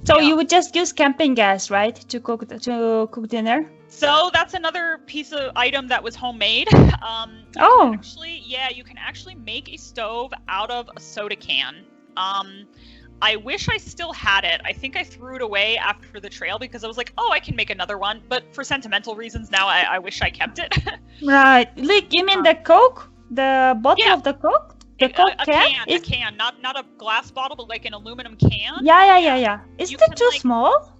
So Yeah. you would just use camping gas, right, to cook dinner? So that's another piece of item that was homemade. Oh, You can actually make a stove out of a soda can. I wish I still had it. I think I threw it away after the trail because I was like, oh, I can make another one. But for sentimental reasons now, I wish I kept it. right. Like, you mean the Coke? The bottle Yeah. of the Coke? The Coke a can? can, not a glass bottle, but like an aluminum can. Yeah. Isn't You it can, too like, small?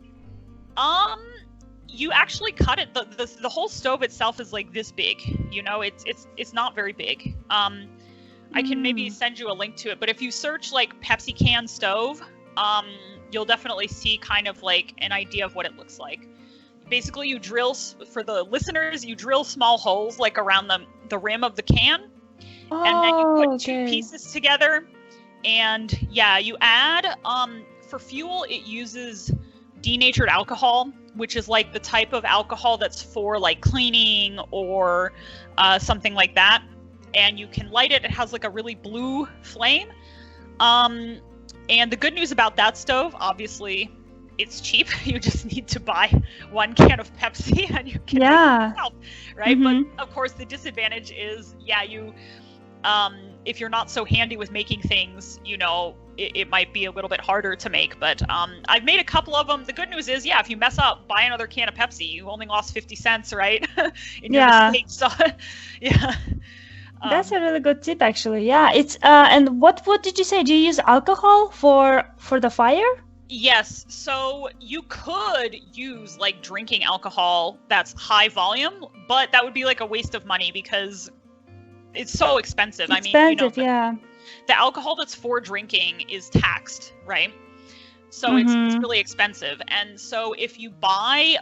You actually cut it. The whole stove itself is like this big. You know, it's not very big. I can maybe send you a link to it, but if you search like Pepsi can stove, you'll definitely see kind of like an idea of what it looks like. Basically, you drill, for the listeners, you drill small holes like around the rim of the can, and then you put two pieces together, and yeah, you add, for fuel, it uses denatured alcohol, which is like the type of alcohol that's for like cleaning or something like that. And you can light it. It has like a really blue flame. And the good news about that stove, obviously, it's cheap. You just need to buy one can of Pepsi and you can make it yourself, right? But of course, the disadvantage is, if you're not so handy with making things, you know, it might be a little bit harder to make. But I've made a couple of them. The good news is, if you mess up, buy another can of Pepsi. You only lost 50 cents, right? In your mistake. So, yeah. That's a really good tip, actually. Yeah, it's and what did you say? Do you use alcohol for the fire? Yes. So you could use like drinking alcohol that's high volume, but that would be like a waste of money because it's so expensive. Expensive, yeah. The alcohol that's for drinking is taxed, right? So it's really expensive. And so if you buy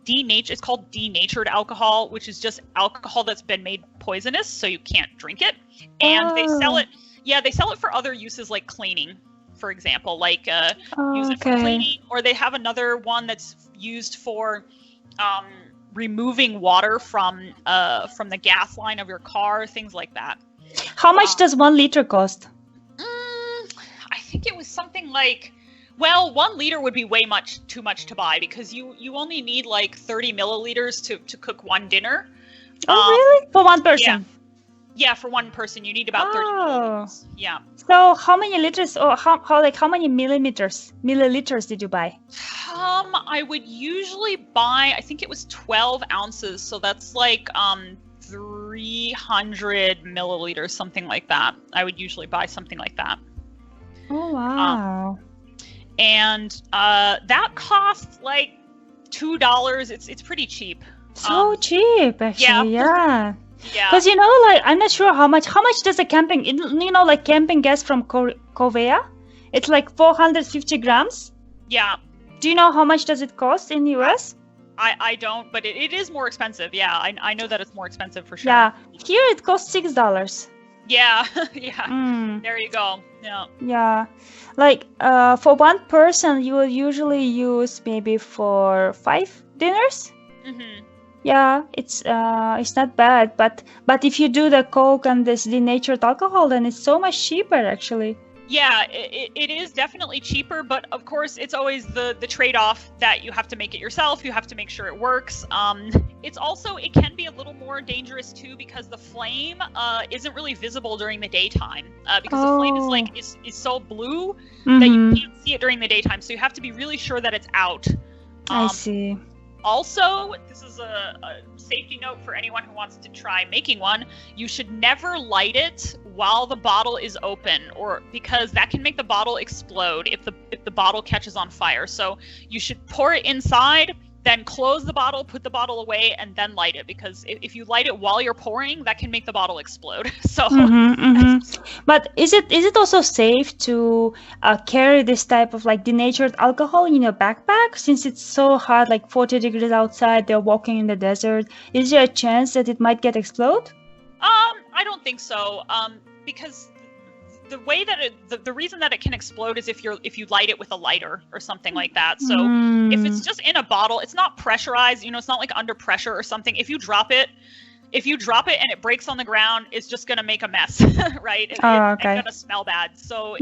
it's called denatured alcohol, which is just alcohol that's been made poisonous, so you can't drink it. And they sell it. Yeah, they sell it for other uses like cleaning, for example, like use it for cleaning, or they have another one that's used for removing water from the gas line of your car, things like that. How much does 1 liter cost? I think it was something like, well, 1 liter would be way too much to buy because you only need like 30 milliliters to cook one dinner. Oh, really? For one person? Yeah, for one person you need about 30 milliliters. Yeah. So how many liters, or how many milliliters did you buy? I would usually buy, I think it was 12 ounces, so that's like 300 milliliters, something like that. I would usually buy something like that. Oh, wow. And that costs like $2. It's pretty cheap. So cheap, actually. Yeah. Yeah. Because, you know, like, I'm not sure how much does a camping, like camping gas from Covea? It's like 450 grams. Yeah. Do you know how much does it cost in the US? I don't, but it is more expensive. Yeah, I know that it's more expensive for sure. Yeah. Here it costs $6. Yeah. Yeah. There you go. Yeah. Yeah. Like, for one person, you will usually use maybe for 5 dinners. Yeah, it's not bad, but if you do the Coke and this denatured alcohol, then it's so much cheaper, actually. Yeah, it is definitely cheaper, but of course it's always the trade-off that you have to make it yourself. You have to make sure it works. It can be a little more dangerous too because the flame isn't really visible during the daytime because the flame is so blue that you can't see it during the daytime. So you have to be really sure that it's out. I see. Also, this is a safety note for anyone who wants to try making one. You should never light it while the bottle is open, or because that can make the bottle explode if the bottle catches on fire. So you should pour it inside, then close the bottle, put the bottle away, and then light it. Because if you light it while you're pouring, that can make the bottle explode. So, But is it also safe to carry this type of like denatured alcohol in your backpack since it's so hot, like 40 degrees outside? They're walking in the desert. Is there a chance that it might get explode? I don't think so. Because the way that the reason that it can explode is if you light it with a lighter or something like that. So if it's just in a bottle, it's not pressurized, it's not like under pressure or something. If you drop it and it breaks on the ground, it's just gonna make a mess, right? It's gonna smell bad. So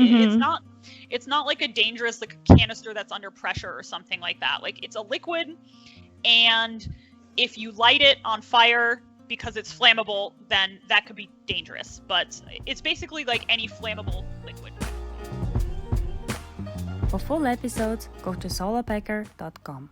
It's not like a dangerous like a canister that's under pressure or something like that. Like it's a liquid, and if you light it on fire because it's flammable, then that could be dangerous. But it's basically like any flammable liquid. For full episodes, go to solopacker.com.